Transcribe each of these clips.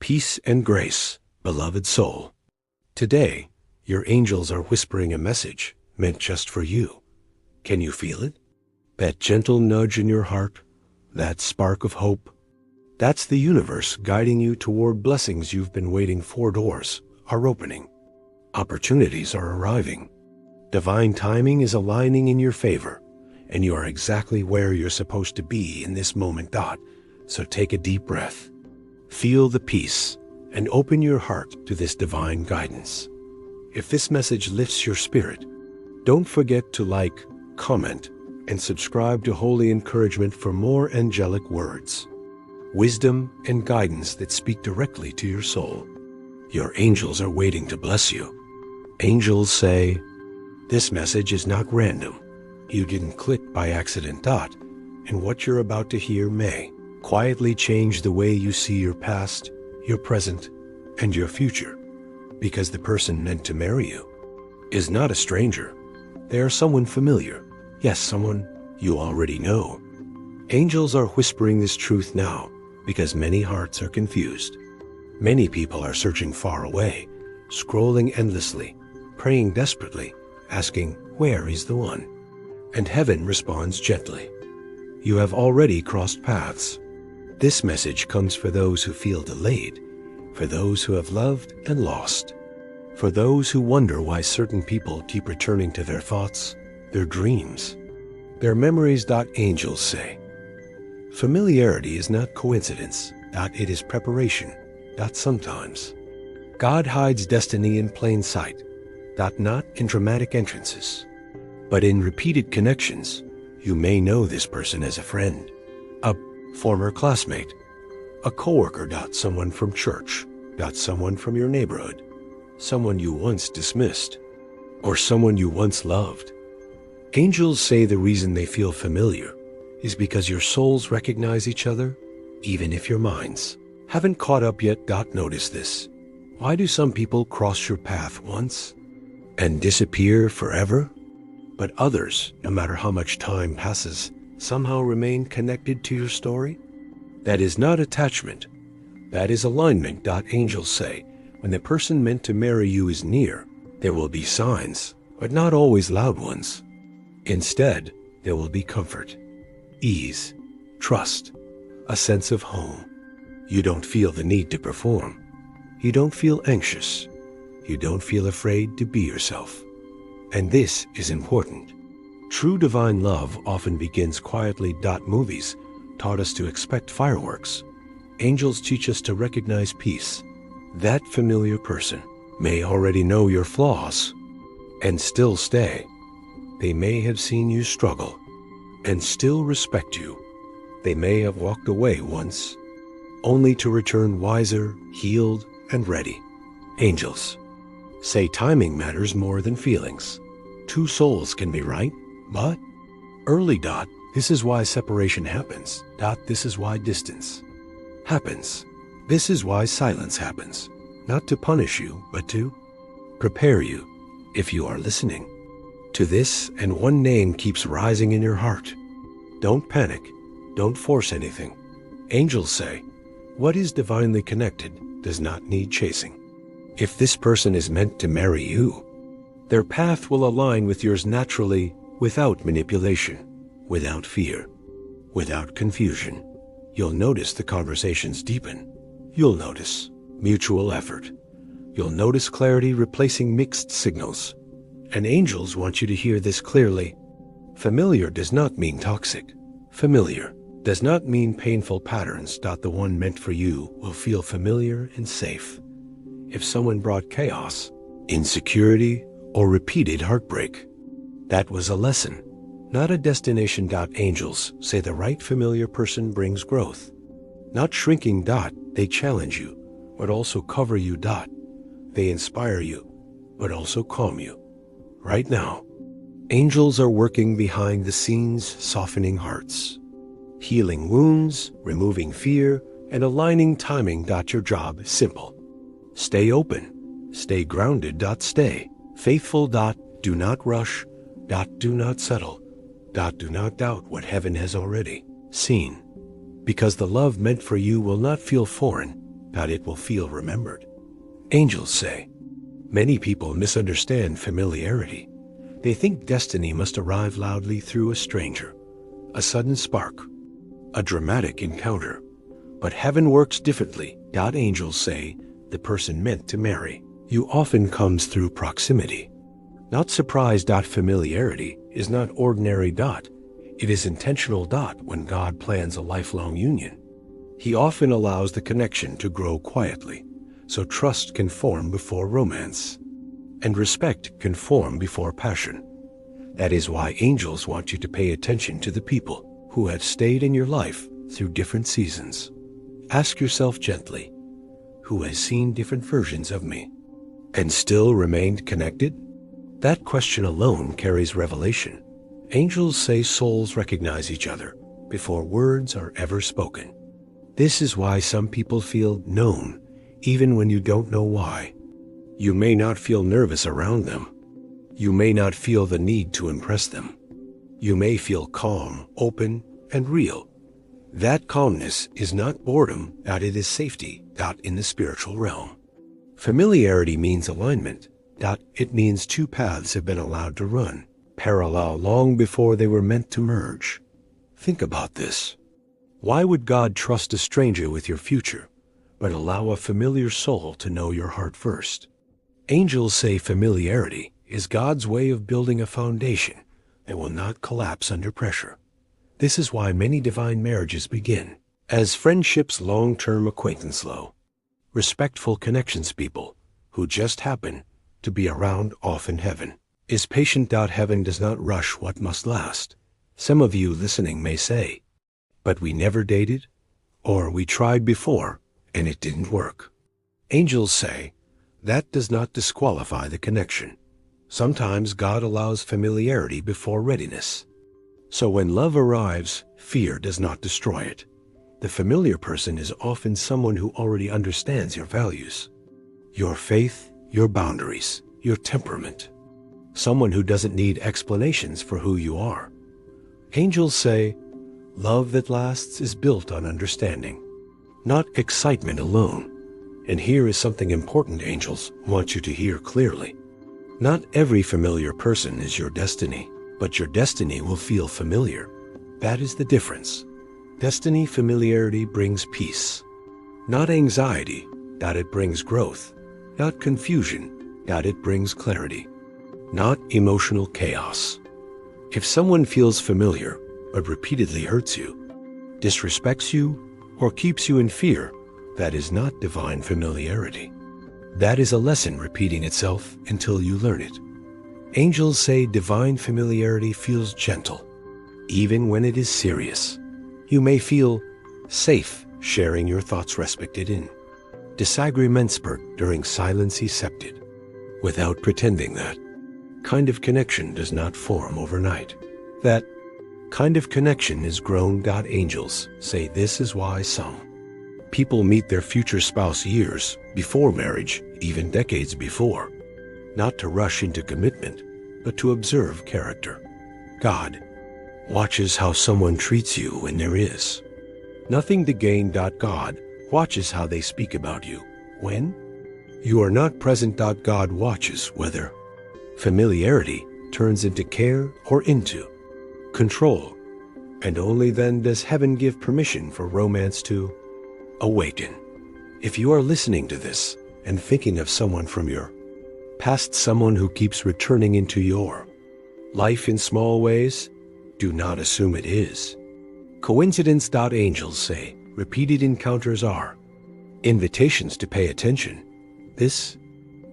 Peace and grace, beloved soul. Today, your angels are whispering a message meant just for you. Can you feel it? That gentle nudge in your heart, that spark of hope? That's the universe guiding you toward blessings you've been waiting for. Doors are opening. Opportunities are arriving. Divine timing is aligning in your favor, and you are exactly where you're supposed to be in this moment. So take a deep breath. Feel the peace and open your heart to this divine guidance. If this message lifts your spirit, don't forget to like, comment, and subscribe to Holy Encouragement for more angelic words, wisdom, and guidance that speak directly to your soul. Your angels are waiting to bless you. Angels say, this message is not random. You didn't click by accident. And what you're about to hear may quietly change the way you see your past, your present, and your future. Because the person meant to marry you is not a stranger. They are someone familiar. Yes, someone you already know. Angels are whispering this truth now because many hearts are confused. Many people are searching far away, scrolling endlessly, praying desperately, asking, where is the one? And heaven responds gently. You have already crossed paths. This message comes for those who feel delayed, for those who have loved and lost, for those who wonder why certain people keep returning to their thoughts, their dreams, their memories. Angels say, familiarity is not coincidence. It is preparation. Sometimes God hides destiny in plain sight. Not in dramatic entrances, but in repeated connections. You may know this person as a friend, a former classmate, a coworker. Someone from church. Someone from your neighborhood. Someone you once dismissed, or someone you once loved. Angels say the reason they feel familiar is because your souls recognize each other, even if your minds haven't caught up yet. Notice this. Why do some people cross your path once and disappear forever? But others, no matter how much time passes, somehow remain connected to your story? That is not attachment. That is alignment. Angels say, when the person meant to marry you is near, there will be signs, but not always loud ones. Instead, there will be comfort, ease, trust, a sense of home. You don't feel the need to perform. You don't feel anxious. You don't feel afraid to be yourself. And this is important. True divine love often begins quietly. Movies taught us to expect fireworks. Angels teach us to recognize peace. That familiar person may already know your flaws and still stay. They may have seen you struggle and still respect you. They may have walked away once, only to return wiser, healed, and ready. Angels say timing matters more than feelings. Two souls can be right, but early. This is why separation happens. This is why distance happens. This is why silence happens. Not to punish you, but to prepare you. If you are listening to this and one name keeps rising in your heart, don't panic. Don't force anything. Angels say, what is divinely connected does not need chasing. If this person is meant to marry you, their path will align with yours naturally, without manipulation, without fear, without confusion. You'll notice the conversations deepen. You'll notice mutual effort. You'll notice clarity replacing mixed signals. And angels want you to hear this clearly. Familiar does not mean toxic. Familiar does not mean painful patterns. The one meant for you will feel familiar and safe. If someone brought chaos, insecurity, or repeated heartbreak, that was a lesson, not a destination. Angels say the right familiar person brings growth. Not shrinking. They challenge you, but also cover you. They inspire you, but also calm you. Right now, angels are working behind the scenes, softening hearts, healing wounds, removing fear, and aligning timing. Your job is simple. Stay open. Stay grounded. Stay faithful. Do not rush. Do not settle. Do not doubt what heaven has already seen. Because the love meant for you will not feel foreign. It will feel remembered. Angels say, many people misunderstand familiarity. They think destiny must arrive loudly through a stranger, a sudden spark, a dramatic encounter. But heaven works differently. Angels say, the person meant to marry you often comes through proximity. Not surprise. Familiarity is not ordinary. It is intentional. When God plans a lifelong union, He often allows the connection to grow quietly, so trust can form before romance, and respect can form before passion. That is why angels want you to pay attention to the people who have stayed in your life through different seasons. Ask yourself gently, who has seen different versions of me and still remained connected? That question alone carries revelation. Angels say souls recognize each other before words are ever spoken. This is why some people feel known, even when you don't know why. You may not feel nervous around them. You may not feel the need to impress them. You may feel calm, open, and real. That calmness is not boredom, it is safety, in the spiritual realm. Familiarity means alignment, it means two paths have been allowed to run parallel long before they were meant to merge. Think about this. Why would God trust a stranger with your future, but allow a familiar soul to know your heart first? Angels say familiarity is God's way of building a foundation that will not collapse under pressure. This is why many divine marriages begin as friendships, long-term acquaintance low, respectful connections, people who just happen to be around often. Heaven is patient. Heaven does not rush what must last. Some of you listening may say, but we never dated, or we tried before and it didn't work. Angels say, that does not disqualify the connection. Sometimes God allows familiarity before readiness. So when love arrives, fear does not destroy it. The familiar person is often someone who already understands your values, your faith, your boundaries, your temperament. Someone who doesn't need explanations for who you are. Angels say, love that lasts is built on understanding, not excitement alone. And here is something important angels want you to hear clearly. Not every familiar person is your destiny, but your destiny will feel familiar. That is the difference. Destiny familiarity brings peace, not anxiety. It brings growth, not confusion. It brings clarity, not emotional chaos. If someone feels familiar but repeatedly hurts you, disrespects you, or keeps you in fear, that is not divine familiarity. That is a lesson repeating itself until you learn it. Angels say divine familiarity feels gentle, even when it is serious. You may feel safe sharing your thoughts respected in disagreements during silence accepted, without pretending. That kind of connection does not form overnight. That kind of connection is grown. Angels say this is why some people meet their future spouse years before marriage, even decades before, not to rush into commitment, but to observe character. God watches how someone treats you when there is nothing to gain. God watches how they speak about you when you are not present. God watches whether familiarity turns into care or into control. And only then does heaven give permission for romance to awaken. If you are listening to this and thinking of someone from your past, someone who keeps returning into your life in small ways, do not assume it is coincidence. Angels say repeated encounters are invitations to pay attention. This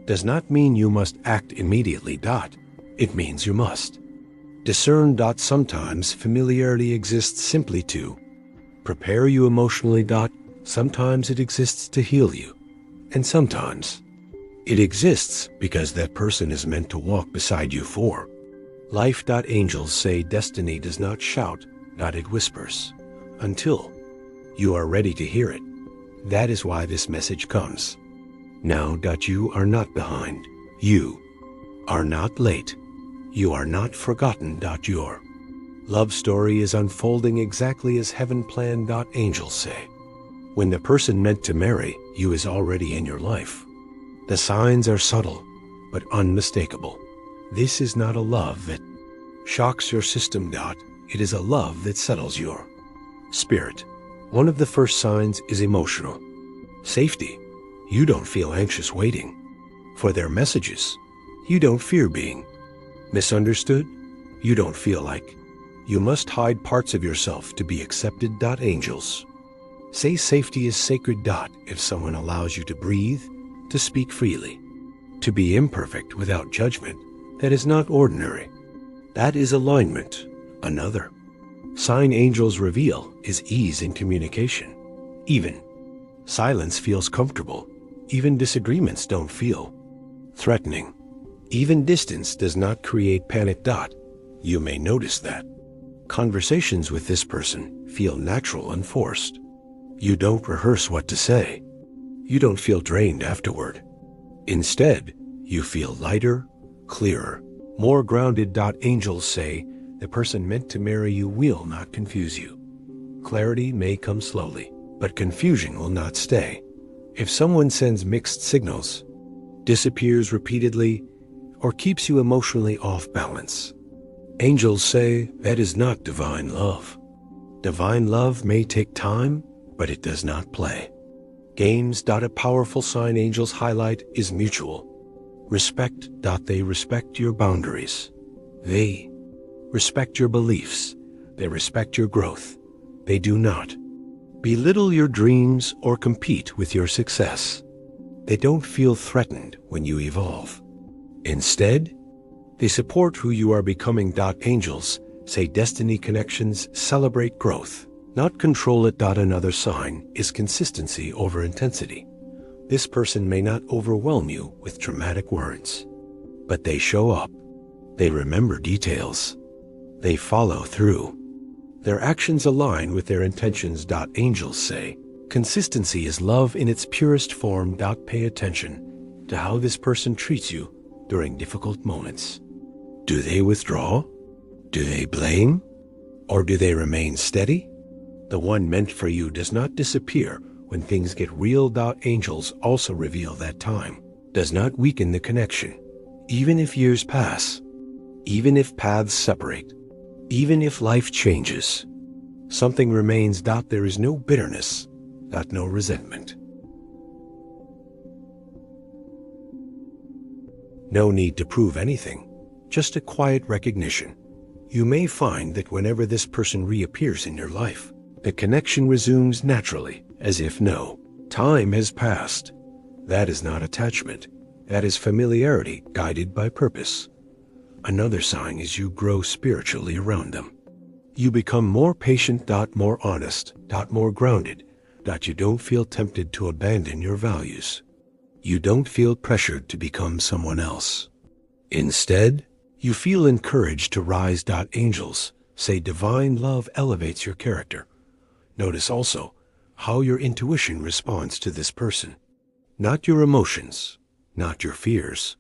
does not mean you must act immediately. It means you must discern. Sometimes familiarity exists simply to prepare you emotionally. Sometimes it exists to heal you, and sometimes it exists because that person is meant to walk beside you for life. Angels say destiny does not shout, it whispers, until you are ready to hear it. That is why this message comes now. You are not behind. You are not late. You are not forgotten. Your love story is unfolding exactly as heaven planned. Angels say, when the person meant to marry you is already in your life. The signs are subtle, but unmistakable. This is not a love that shocks your system. It is a love that settles your spirit. One of the first signs is emotional safety. You don't feel anxious waiting for their messages. You don't fear being misunderstood. You don't feel like you must hide parts of yourself to be accepted. Angels say safety is sacred. If someone allows you to breathe, to speak freely, to be imperfect without judgment, that is not ordinary. That is alignment. Another sign angels reveal is ease in communication. Even silence feels comfortable. Even disagreements don't feel threatening. Even distance does not create panic. You may notice that conversations with this person feel natural and forced. You don't rehearse what to say. You don't feel drained afterward. Instead, you feel lighter, clearer, more grounded. Angels say the person meant to marry you will not confuse you. Clarity may come slowly, but confusion will not stay. If someone sends mixed signals, disappears repeatedly, or keeps you emotionally off balance, angels say that is not divine love. Divine love may take time, but it does not play games. A powerful sign angels highlight is mutual respect. They respect your boundaries. They respect your beliefs. They respect your growth. They do not belittle your dreams or compete with your success. They don't feel threatened when you evolve. Instead, they support who you are becoming. Angels say destiny connections celebrate growth, not control it. Another sign is consistency over intensity. This person may not overwhelm you with dramatic words, but they show up. They remember details. They follow through. Their actions align with their intentions. Angels say consistency is love in its purest form. Pay attention to how this person treats you during difficult moments. Do they withdraw? Do they blame? Or do they remain steady? The one meant for you does not disappear when things get real. Angels also reveal that time does not weaken the connection. Even if years pass, even if paths separate, even if life changes, something remains. There is no bitterness, no resentment. No need to prove anything, just a quiet recognition. You may find that whenever this person reappears in your life, the connection resumes naturally, as if no time has passed. That is not attachment. That is familiarity guided by purpose. Another sign is you grow spiritually around them. You become more patient. More honest. More grounded. You don't feel tempted to abandon your values. You don't feel pressured to become someone else. Instead, you feel encouraged to rise. Angels say divine love elevates your character. Notice also how your intuition responds to this person. Not your emotions, not your fears,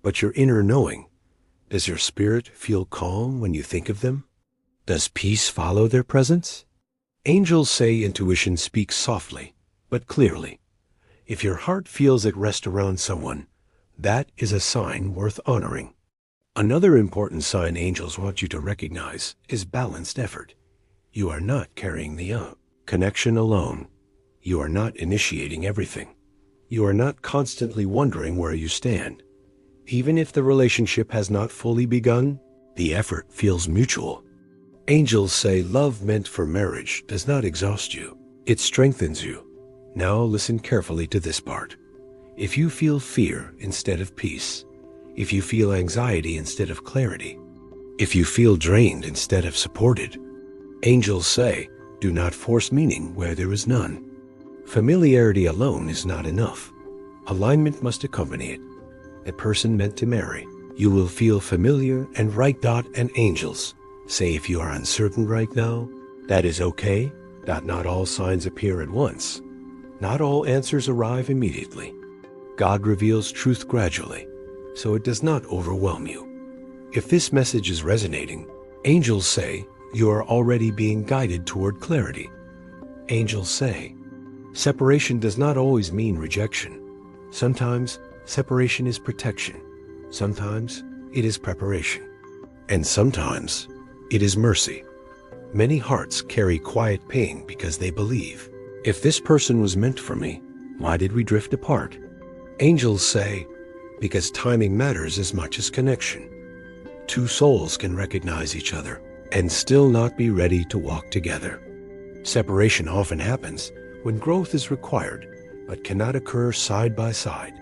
but your inner knowing. Does your spirit feel calm when you think of them? Does peace follow their presence? Angels say intuition speaks softly, but clearly. If your heart feels at rest around someone, that is a sign worth honoring. Another important sign angels want you to recognize is balanced effort. You are not carrying the connection alone. You are not initiating everything. You are not constantly wondering where you stand. Even if the relationship has not fully begun, the effort feels mutual. Angels say love meant for marriage does not exhaust you. It strengthens you. Now listen carefully to this part. If you feel fear instead of peace, if you feel anxiety instead of clarity, if you feel drained instead of supported, angels say, do not force meaning where there is none. Familiarity alone is not enough. Alignment must accompany it. A person meant to marry, you will feel familiar and right. And angels say if you are uncertain right now, that is okay. Not all signs appear at once. Not all answers arrive immediately. God reveals truth gradually, so it does not overwhelm you. If this message is resonating, angels say you are already being guided toward clarity. Angels say, Separation does not always mean rejection. Sometimes separation is protection. Sometimes it is preparation. And sometimes it is mercy. Many hearts carry quiet pain because they believe, if this person was meant for me, why did we drift apart? Angels say, because timing matters as much as connection. Two souls can recognize each other and still not be ready to walk together. Separation often happens when growth is required, but cannot occur side by side.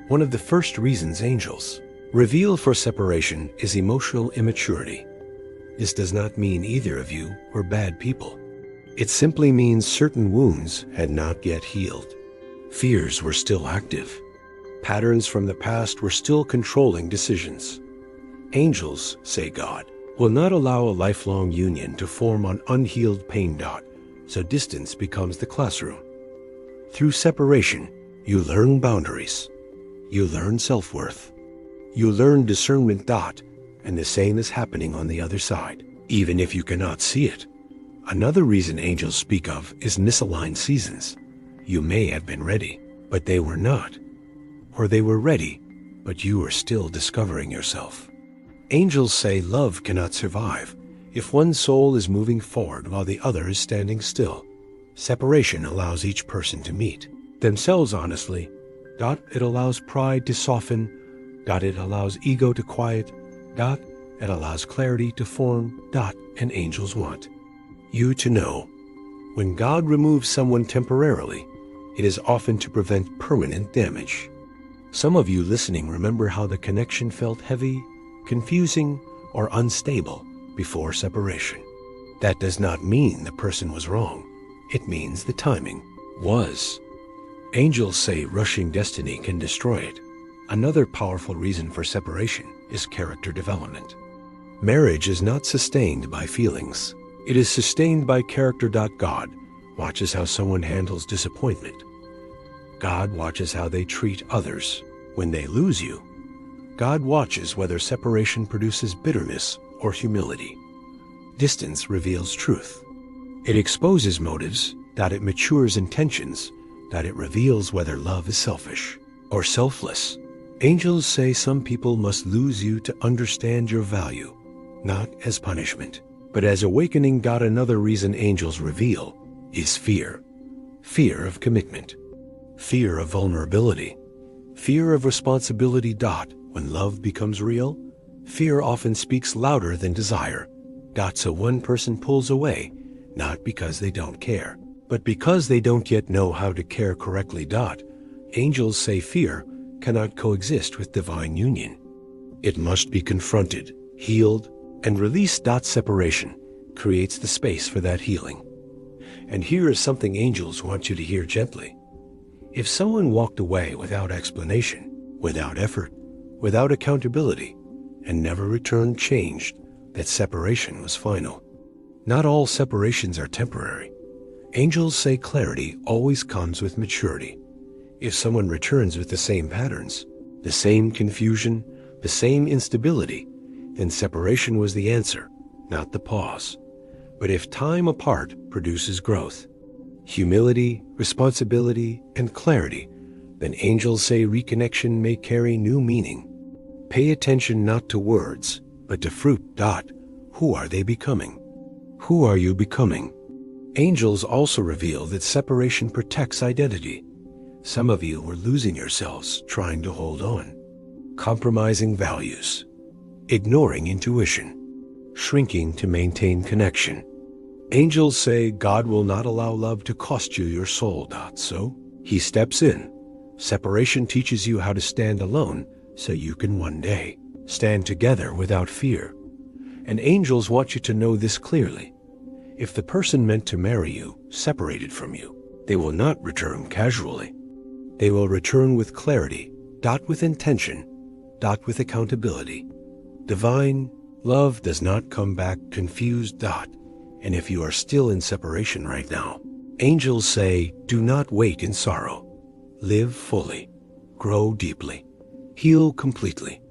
One of the first reasons angels reveal for separation is emotional immaturity. This does not mean either of you were bad people. It simply means certain wounds had not yet healed. Fears were still active. Patterns from the past were still controlling decisions. Angels, say God, will not allow a lifelong union to form on unhealed pain. So distance becomes the classroom. Through separation, you learn boundaries. You learn self-worth. You learn discernment. And the same is happening on the other side, even if you cannot see it. Another reason angels speak of is misaligned seasons. You may have been ready, but they were not. Or they were ready, but you are still discovering yourself. Angels say love cannot survive if one soul is moving forward while the other is standing still. Separation allows each person to meet themselves honestly. It allows pride to soften. It allows ego to quiet. It allows clarity to form. And angels want you to know, when God removes someone temporarily, it is often to prevent permanent damage. Some of you listening remember how the connection felt heavy, confusing, or unstable before separation. That does not mean the person was wrong. It means the timing was. Angels say rushing destiny can destroy it. Another powerful reason for separation is character development. Marriage is not sustained by feelings. It is sustained by character. God watches how someone handles disappointment. God watches how they treat others. When they lose you, God watches whether separation produces bitterness or humility. Distance reveals truth. It exposes motives. It matures intentions. It reveals whether love is selfish or selfless. Angels say some people must lose you to understand your value, not as punishment, but as awakening. Another reason angels reveal is fear. Fear of commitment. Fear of vulnerability. Fear of responsibility. When love becomes real, fear often speaks louder than desire. So one person pulls away, not because they don't care, but because they don't yet know how to care correctly. Angels say fear cannot coexist with divine union. It must be confronted, healed, and released. Separation creates the space for that healing. And here is something angels want you to hear gently. If someone walked away without explanation, without effort, without accountability, and never returned changed, that separation was final. Not all separations are temporary. Angels say clarity always comes with maturity. If someone returns with the same patterns, the same confusion, the same instability, then separation was the answer, not the pause. But if time apart produces growth, humility, responsibility, and clarity, then angels say reconnection may carry new meaning. Pay attention not to words, but to fruit. Who are they becoming? Who are you becoming? Angels also reveal that separation protects identity. Some of you were losing yourselves trying to hold on, compromising values, ignoring intuition, shrinking to maintain connection. Angels say God will not allow love to cost you your soul. So he steps in. Separation teaches you how to stand alone so you can one day stand together without fear. And angels want you to know this clearly. If the person meant to marry you separated from you, they will not return casually. They will return with clarity, with intention, with accountability. Divine love does not come back confused. And if you are still in separation right now, angels say, do not wait in sorrow. Live fully, grow deeply, heal completely.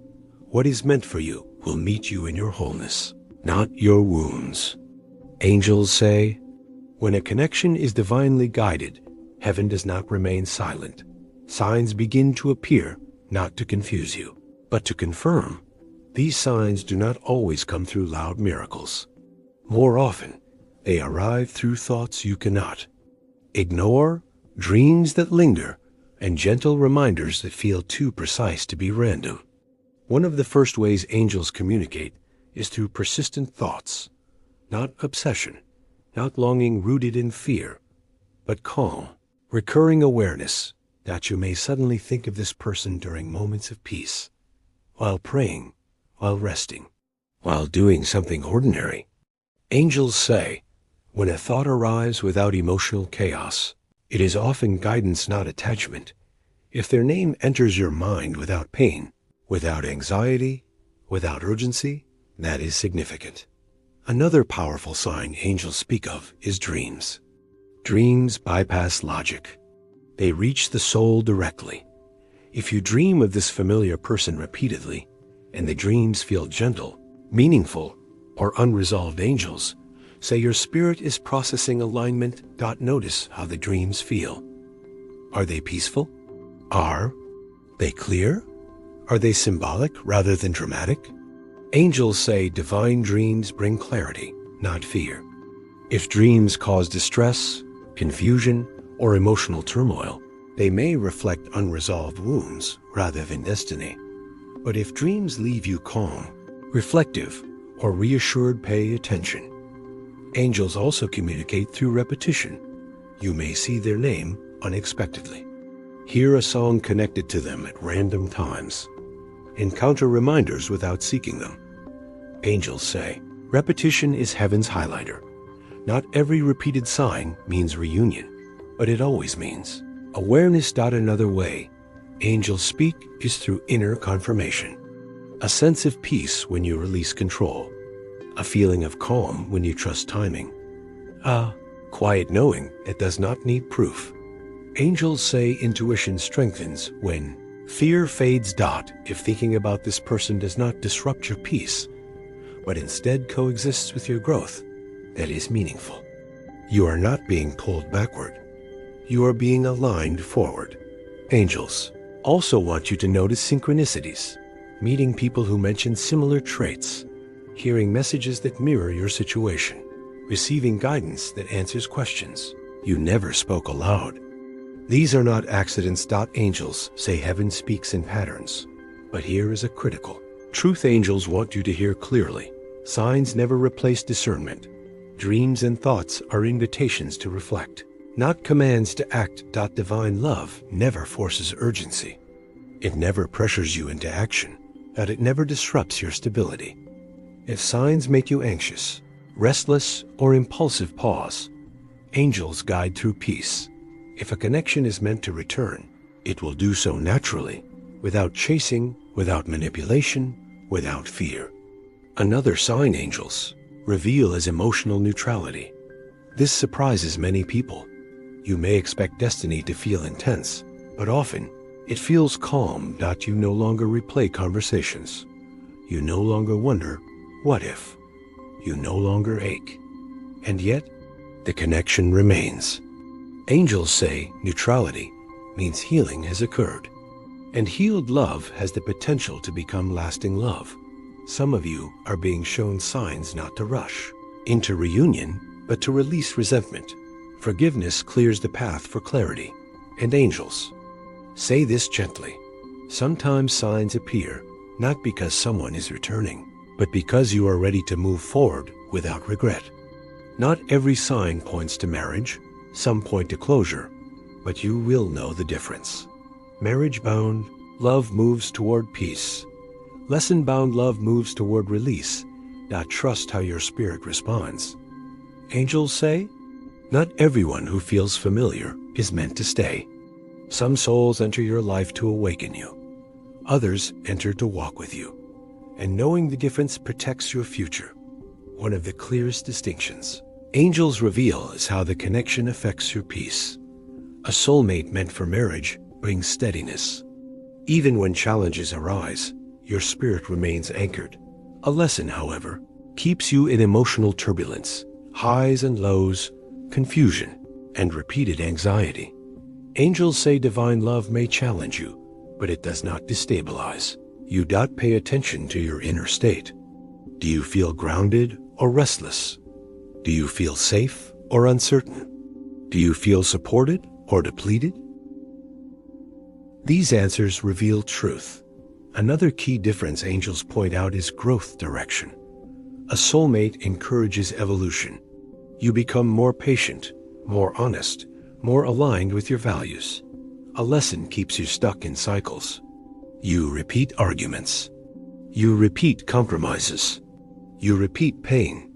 What is meant for you will meet you in your wholeness, not your wounds. Angels say, when a connection is divinely guided, heaven does not remain silent. Signs begin to appear, not to confuse you, but to confirm. These signs do not always come through loud miracles. More often, they arrive through thoughts you cannot ignore, dreams that linger, and gentle reminders that feel too precise to be random. One of the first ways angels communicate is through persistent thoughts, not obsession, not longing rooted in fear, but calm, recurring awareness that you may suddenly think of this person during moments of peace, while praying, while resting, while doing something ordinary. Angels say, when a thought arrives without emotional chaos, it is often guidance, not attachment. If their name enters your mind without pain, without anxiety, without urgency, that is significant. Another powerful sign angels speak of is dreams. Dreams bypass logic. They reach the soul directly. If you dream of this familiar person repeatedly, and the dreams feel gentle, meaningful, or unresolved, angels say your spirit is processing alignment. Notice how the dreams feel. Are they peaceful? Are they clear? Are they symbolic rather than dramatic? Angels say divine dreams bring clarity, not fear. If dreams cause distress, confusion, or emotional turmoil, they may reflect unresolved wounds rather than destiny. But if dreams leave you calm, reflective, or reassured, pay attention. Angels also communicate through repetition. You may see their name unexpectedly, hear a song connected to them at random times, encounter reminders without seeking them. Angels say, repetition is heaven's highlighter. Not every repeated sign means reunion, but it always means awareness. Another way angels speak is through inner confirmation. A sense of peace when you release control. A feeling of calm when you trust timing. A quiet knowing that does not need proof. Angels say intuition strengthens when fear fades. If thinking about this person does not disrupt your peace, but instead coexists with your growth, that is meaningful. You are not being pulled backward. You are being aligned forward. Angels also want you to notice synchronicities, meeting people who mention similar traits, hearing messages that mirror your situation, receiving guidance that answers questions you never spoke aloud. These are not accidents. Angels say heaven speaks in patterns, but here is a critical truth. Angels want you to hear clearly. Signs never replace discernment. Dreams and thoughts are invitations to reflect, not commands to act. Divine love never forces urgency. It never pressures you into action, and it never disrupts your stability. If signs make you anxious, restless, or impulsive, pause. Angels guide through peace. If a connection is meant to return, it will do so naturally, without chasing, without manipulation, without fear. Another sign angels reveal is emotional neutrality. This surprises many people. You may expect destiny to feel intense, but often it feels calm. You no longer replay conversations. You no longer wonder, what if? You no longer ache. And yet, the connection remains. Angels say neutrality means healing has occurred, and healed love has the potential to become lasting love. Some of you are being shown signs not to rush into reunion, but to release resentment. Forgiveness clears the path for clarity. And angels say this gently. Sometimes signs appear not because someone is returning, but because you are ready to move forward without regret. Not every sign points to marriage. Some point to closure, but you will know the difference. Marriage-bound, love moves toward peace. Lesson-bound love moves toward release. Trust how your spirit responds. Angels say, not everyone who feels familiar is meant to stay. Some souls enter your life to awaken you. Others enter to walk with you. And knowing the difference protects your future. One of the clearest distinctions angels reveal is how the connection affects your peace. A soulmate meant for marriage brings steadiness. Even when challenges arise, your spirit remains anchored. A lesson, however, keeps you in emotional turbulence, highs and lows, confusion, and repeated anxiety. Angels say divine love may challenge you, but it does not destabilize. You pay attention to your inner state. Do you feel grounded or restless? Do you feel safe or uncertain? Do you feel supported or depleted? These answers reveal truth. Another key difference angels point out is growth direction. A soulmate encourages evolution. You become more patient, more honest, more aligned with your values. A lesson keeps you stuck in cycles. You repeat arguments. You repeat compromises. You repeat pain.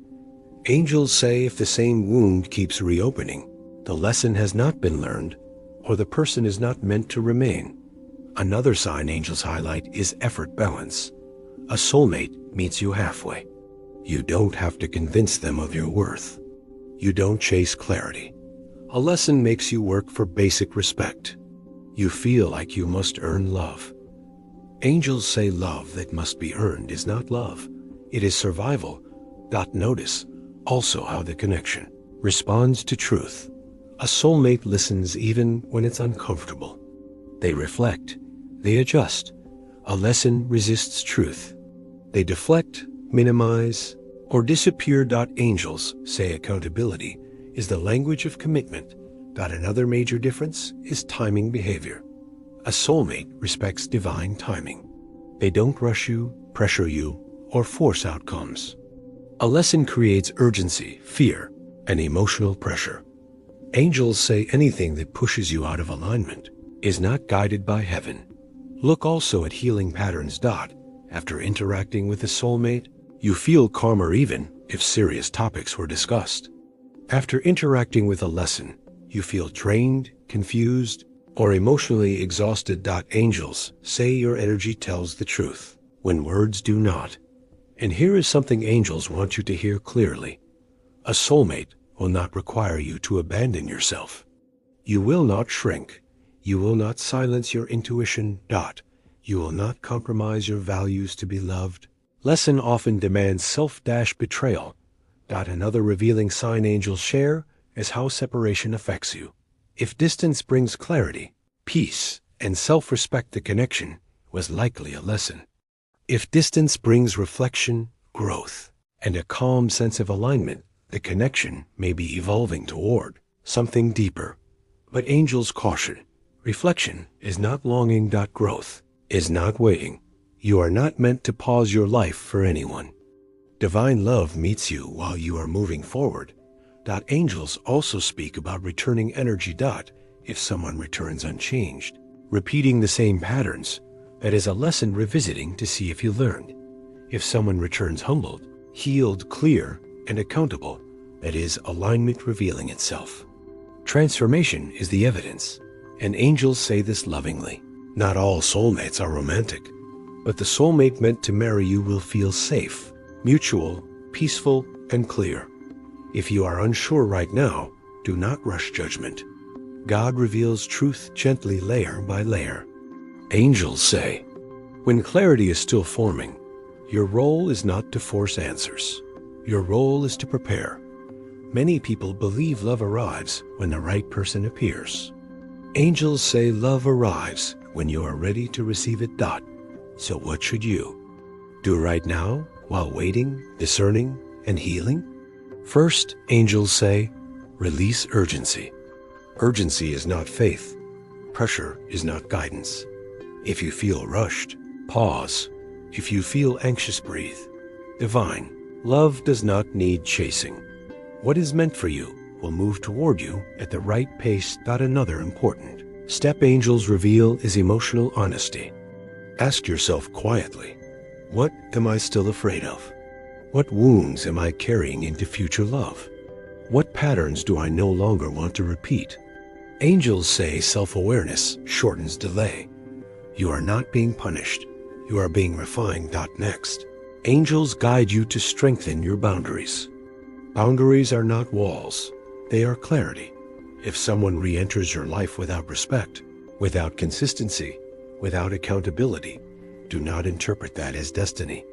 Angels say if the same wound keeps reopening, the lesson has not been learned, or the person is not meant to remain. Another sign angels highlight is effort balance. A soulmate meets you halfway. You don't have to convince them of your worth. You don't chase clarity. A lesson makes you work for basic respect. You feel like you must earn love. Angels say love that must be earned is not love. It is survival. Notice also how the connection responds to truth. A soulmate listens even when it's uncomfortable. They reflect. They adjust. A lesson resists truth. They deflect, minimize, or disappear. Angels say accountability is the language of commitment. Another major difference is timing behavior. A soulmate respects divine timing. They don't rush you, pressure you, or force outcomes. A lesson creates urgency, fear, and emotional pressure. Angels say anything that pushes you out of alignment is not guided by heaven. Look also at healing patterns. After interacting with a soulmate, you feel calmer even if serious topics were discussed. After interacting with a lesson, you feel drained, confused, or emotionally exhausted. Angels say your energy tells the truth when words do not. And here is something angels want you to hear clearly. A soulmate will not require you to abandon yourself. You will not shrink. You will not silence your intuition. You will not compromise your values to be loved. Lesson often demands self-betrayal. Another revealing sign angels share is how separation affects you. If distance brings clarity, peace, and self-respect, the connection was likely a lesson. If distance brings reflection, growth, and a calm sense of alignment, the connection may be evolving toward something deeper. But angels caution, reflection is not longing. Growth is not waiting. You are not meant to pause your life for anyone. Divine love meets you while you are moving forward. Angels also speak about returning energy. If someone returns unchanged, repeating the same patterns, that is a lesson revisiting to see if you learned. If someone returns humbled, healed, clear, and accountable, that is alignment revealing itself. Transformation is the evidence, and angels say this lovingly. Not all soulmates are romantic, but the soulmate meant to marry you will feel safe, mutual, peaceful, and clear. If you are unsure right now, do not rush judgment. God reveals truth gently, layer by layer. Angels say, when clarity is still forming, your role is not to force answers. Your role is to prepare. Many people believe love arrives when the right person appears. Angels say love arrives when you are ready to receive it. So what should you do right now while waiting, discerning, and healing? First, angels say, release urgency. Urgency is not faith. Pressure is not guidance. If you feel rushed, pause. If you feel anxious, breathe. Divine love does not need chasing. What is meant for you will move toward you at the right pace. Another important step angels reveal is emotional honesty. Ask yourself quietly, what am I still afraid of? What wounds am I carrying into future love? What patterns do I no longer want to repeat? Angels say self-awareness shortens delay. You are not being punished. You are being refined. Next, angels guide you to strengthen your boundaries. Boundaries are not walls. They are clarity. If someone re-enters your life without respect, without consistency, without accountability, do not interpret that as destiny.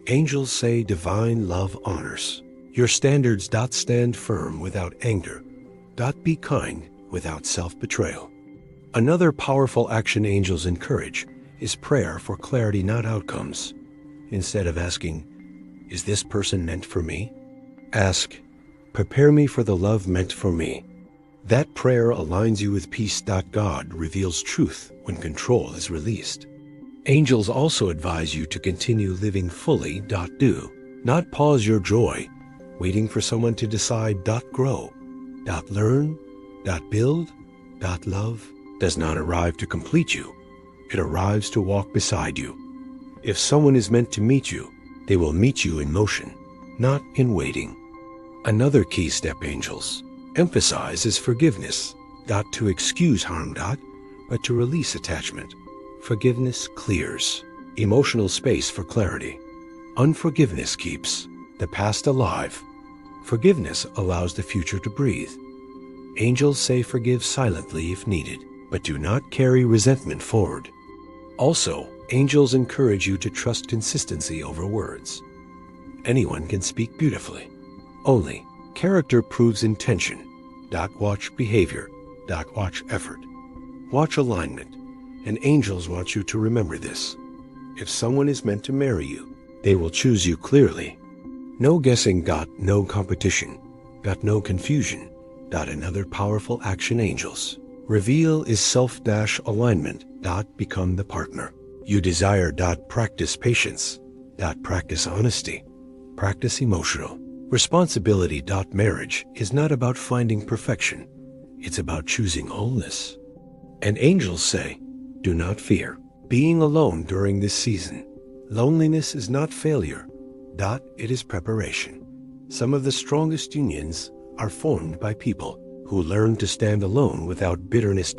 Angels say divine love honors your standards. Stand firm without anger. Be kind without self-betrayal. Another powerful action angels encourage is prayer for clarity, not outcomes. Instead of asking, "Is this person meant for me?" ask, "Prepare me for the love meant for me." That prayer aligns you with peace. God reveals truth when control is released. Angels also advise you to continue living fully. Do not pause your joy, waiting for someone to decide. Grow. Learn. Build. Love does not arrive to complete you. It arrives to walk beside you. If someone is meant to meet you, they will meet you in motion, not in waiting. Another key step angels emphasize is forgiveness. Not to excuse harm. But to release attachment. Forgiveness clears emotional space for clarity. Unforgiveness keeps the past alive. Forgiveness allows the future to breathe. Angels say forgive silently if needed, but do not carry resentment forward. Also, angels encourage you to trust consistency over words. Anyone can speak beautifully. Only character proves intention. Watch behavior. Watch effort. Watch alignment. And angels want you to remember this. If someone is meant to marry you, they will choose you clearly. No guessing. No competition. No confusion. Another powerful action angels reveal is self-alignment. Become the partner you desire. Practice patience. Practice honesty. Practice emotional responsibility. Marriage is not about finding perfection. It's about choosing wholeness. And angels say, do not fear being alone during this season. Loneliness is not failure. It is preparation. Some of the strongest unions are formed by people who learn to stand alone without bitterness.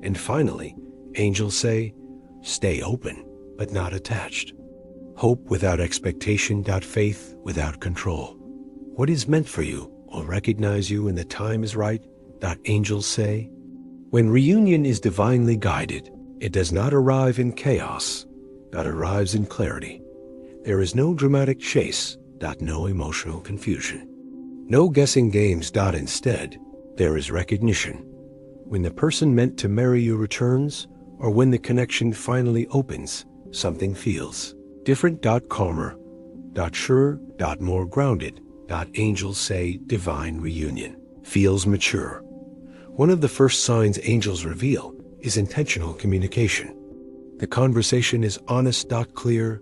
And finally, angels say, stay open, but not attached. Hope without expectation. Faith without control. What is meant for you will recognize you when the time is right. Angels say, when reunion is divinely guided, it does not arrive in chaos. Arrives in clarity. There is no dramatic chase. No emotional confusion. No guessing games. Instead, there is recognition. When the person meant to marry you returns, or when the connection finally opens, something feels different. Calmer. Sure. More grounded. Angels say divine reunion feels mature. One of the first signs angels reveal is intentional communication. The conversation is honest. Clear.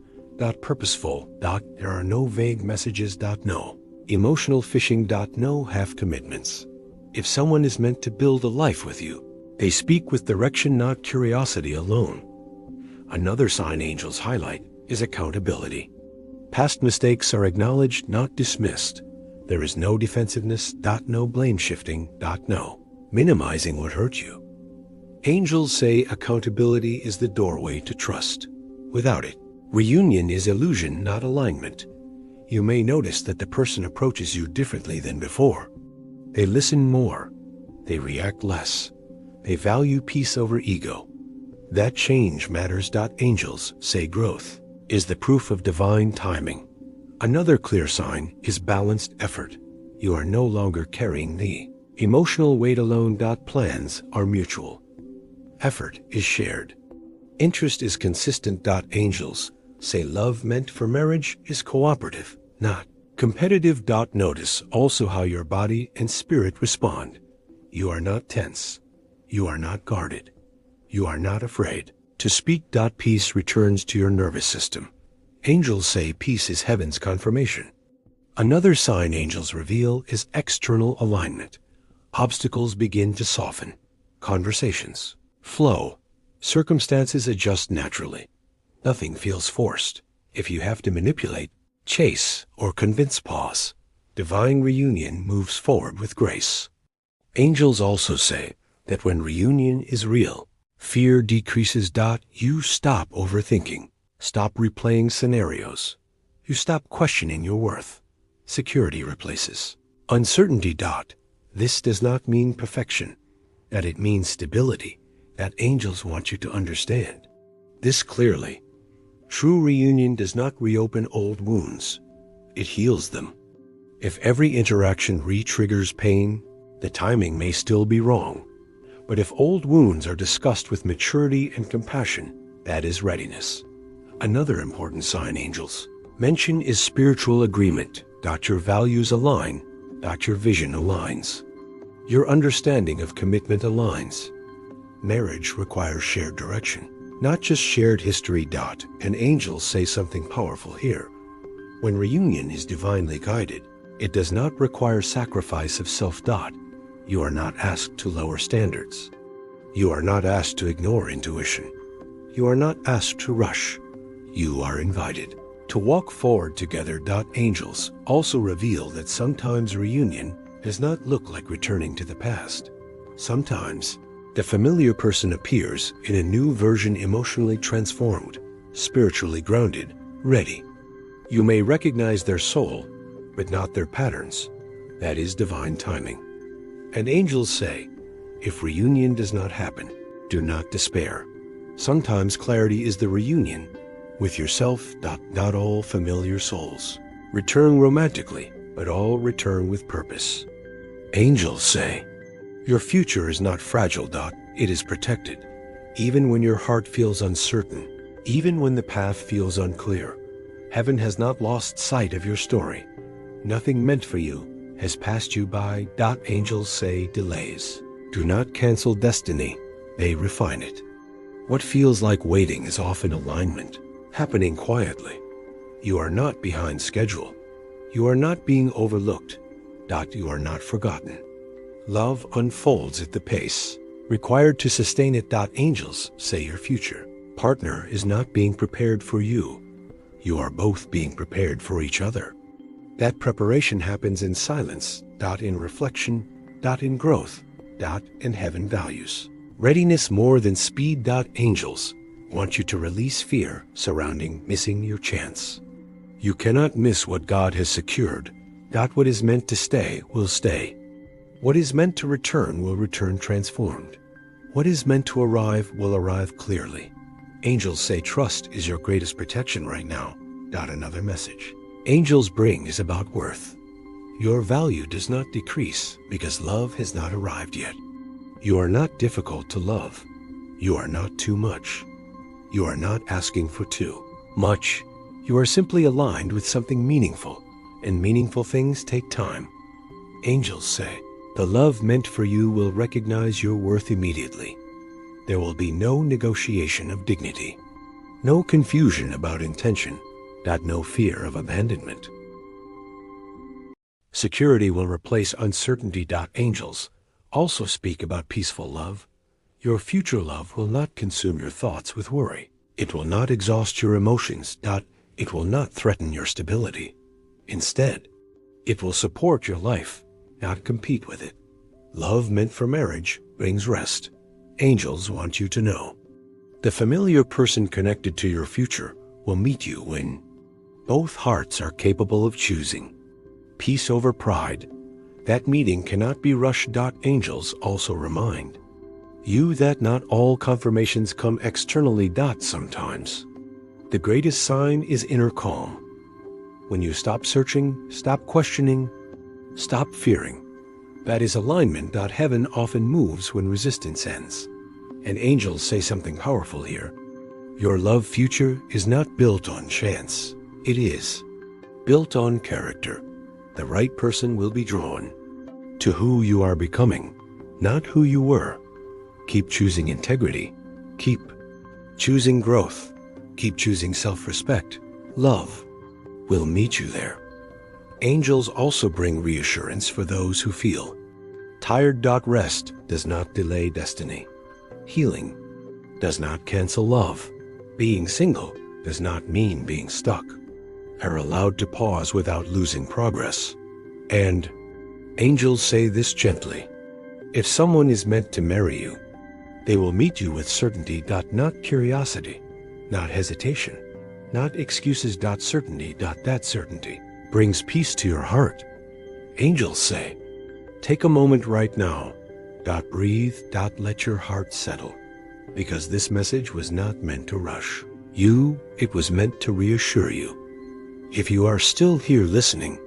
Purposeful. There are no vague messages. No emotional fishing. No half commitments. If someone is meant to build a life with you, they speak with direction, not curiosity alone. Another sign angels highlight is accountability. Past mistakes are acknowledged, not dismissed. There is no defensiveness. No blame shifting. No minimizing what hurt you. Angels say accountability is the doorway to trust. Without it, reunion is illusion, not alignment. You may notice that the person approaches you differently than before. They listen more. They react less. They value peace over ego. That change matters. Angels say growth is the proof of divine timing. Another clear sign is balanced effort. You are no longer carrying the emotional weight alone. Plans are mutual. Effort is shared. Interest is consistent. Angels say love meant for marriage is cooperative, not competitive. Notice also how your body and spirit respond. You are not tense. You are not guarded. You are not afraid to speak. Peace returns to your nervous system. Angels say peace is heaven's confirmation. Another sign angels reveal is external alignment. Obstacles begin to soften. Conversations flow. Circumstances adjust naturally. Nothing feels forced. If you have to manipulate, chase, or convince, pause. Divine reunion moves forward with grace. Angels also say that when reunion is real, fear decreases. You stop overthinking. Stop replaying scenarios. You stop questioning your worth. Security replaces uncertainty. This does not mean perfection. That it means stability. That angels want you to understand this clearly. True reunion does not reopen old wounds. It heals them. If every interaction re-triggers pain, the timing may still be wrong. But if old wounds are discussed with maturity and compassion, that is readiness. Another important sign, angels mention, is spiritual agreement. Your values align. Your vision aligns. Your understanding of commitment aligns. Marriage requires shared direction, not just shared history. And angels say something powerful here. When reunion is divinely guided, it does not require sacrifice of self. You are not asked to lower standards. You are not asked to ignore intuition. You are not asked to rush. You are invited to walk forward together. Angels also reveal that sometimes reunion does not look like returning to the past. Sometimes the familiar person appears in a new version, emotionally transformed, spiritually grounded, ready. You may recognize their soul, but not their patterns. That is divine timing. And angels say, if reunion does not happen, do not despair. Sometimes clarity is the reunion with yourself. Not all familiar souls return romantically, but all return with purpose. Angels say, your future is not fragile. It is protected. Even when your heart feels uncertain, even when the path feels unclear, heaven has not lost sight of your story. Nothing meant for you has passed you by. Angels say, delays do not cancel destiny, they refine it. What feels like waiting is often alignment, happening quietly. You are not behind schedule. You are not being overlooked. You are not forgotten. Love unfolds at the pace required to sustain it. Angels say your future partner is not being prepared for you. You are both being prepared for each other. That preparation happens in silence. In reflection. In growth. In heaven values readiness more than speed. Angels want you to release fear surrounding missing your chance. You cannot miss what God has secured. What is meant to stay will stay. What is meant to return will return transformed. What is meant to arrive will arrive clearly. Angels say trust is your greatest protection right now. Another message angels bring is about worth. Your value does not decrease because love has not arrived yet. You are not difficult to love. You are not too much. You are not asking for too much. You are simply aligned with something meaningful, and meaningful things take time. Angels say, the love meant for you will recognize your worth immediately. There will be no negotiation of dignity, no confusion about intention, no fear of abandonment. Security will replace uncertainty. Angels also speak about peaceful love. Your future love will not consume your thoughts with worry. It will not exhaust your emotions. It will not threaten your stability. Instead, it will support your life, not compete with it. Love meant for marriage brings rest. Angels want you to know. The familiar person connected to your future will meet you when both hearts are capable of choosing. Peace over pride. That meeting cannot be rushed. Angels also remind you that not all confirmations come externally. Sometimes the greatest sign is inner calm. When you stop searching, stop questioning, stop fearing. That is alignment. Heaven often moves when resistance ends. And angels say something powerful here. Your love future is not built on chance. It is built on character. The right person will be drawn to who you are becoming, not who you were. Keep choosing integrity. Keep choosing growth. Keep choosing self-respect. Love will meet you there. Angels also bring reassurance for those who feel tired. Rest does not delay destiny. Healing does not cancel love. Being single does not mean being stuck. Are allowed to pause without losing progress. And angels say this gently. If someone is meant to marry you, they will meet you with certainty. Not curiosity, not hesitation, not excuses. Certainty. That certainty brings peace to your heart. Angels say, take a moment right now. Breathe. Let your heart settle. Because this message was not meant to rush you. It was meant to reassure you. If you are still here listening,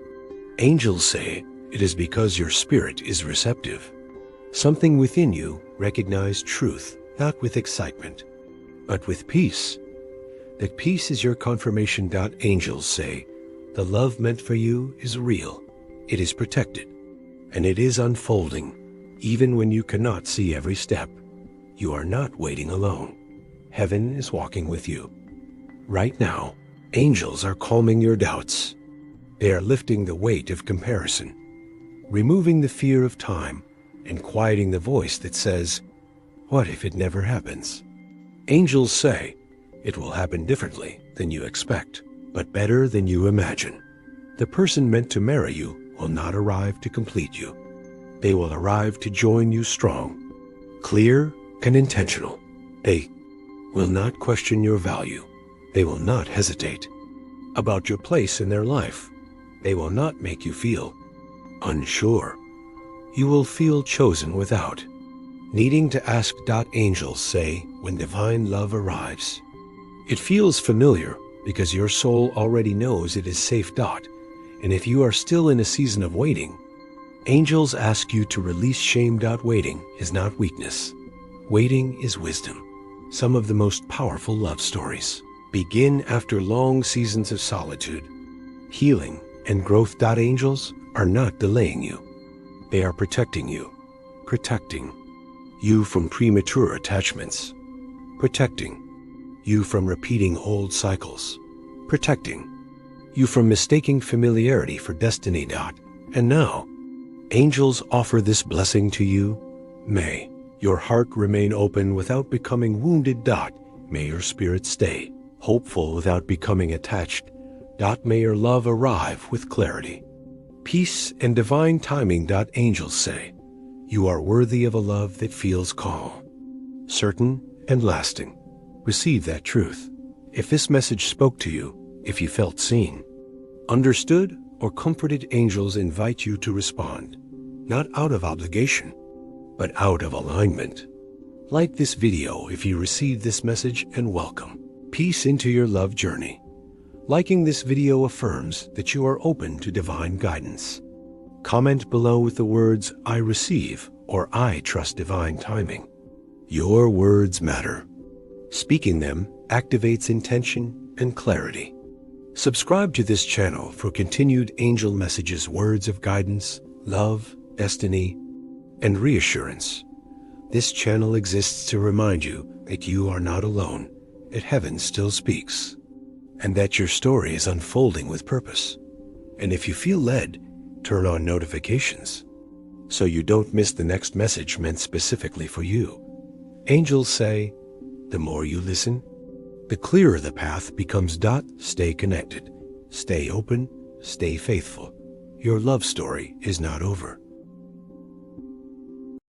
angels say it is because your spirit is receptive. Something within you Recognize truth, not with excitement, but with peace. That peace is your confirmation. Angels say, the love meant for you is real, it is protected, and it is unfolding, even when you cannot see every step. You are not waiting alone. Heaven is walking with you. Right now, angels are calming your doubts. They are lifting the weight of comparison, removing the fear of time, and quieting the voice that says, what if it never happens? Angels say, it will happen differently than you expect, but better than you imagine. The person meant to marry you will not arrive to complete you. They will arrive to join you strong, clear and intentional. They will not question your value. They will not hesitate about your place in their life. They will not make you feel unsure. You will feel chosen without needing to ask. Angels say, when divine love arrives, it feels familiar because your soul already knows it is safe. And if you are still in a season of waiting, angels ask you to release shame. Waiting is not weakness. Waiting is wisdom. Some of the most powerful love stories begin after long seasons of solitude, healing, and growth. Angels are not delaying you. They are protecting you from premature attachments, protecting you from repeating old cycles, protecting you from mistaking familiarity for destiny. And now, angels offer this blessing to you. May your heart remain open without becoming wounded. May your spirit stay hopeful without becoming attached. May your love arrive with clarity, peace, and divine timing. Angels say, you are worthy of a love that feels calm, certain, and lasting. Receive that truth. If this message spoke to you, if you felt seen, understood, or comforted, angels invite you to respond, not out of obligation, but out of alignment. Like this video if you received this message, and welcome peace into your love journey. Liking this video affirms that you are open to divine guidance. Comment below with the words, I receive, or I trust divine timing. Your words matter. Speaking them activates intention and clarity. Subscribe to this channel for continued angel messages, words of guidance, love, destiny, and reassurance. This channel exists to remind you that you are not alone, that heaven still speaks, and that your story is unfolding with purpose. And if you feel led, turn on notifications so you don't miss the next message meant specifically for you. Angels say, the more you listen, the clearer the path becomes. Stay connected, stay open, stay faithful. Your love story is not over.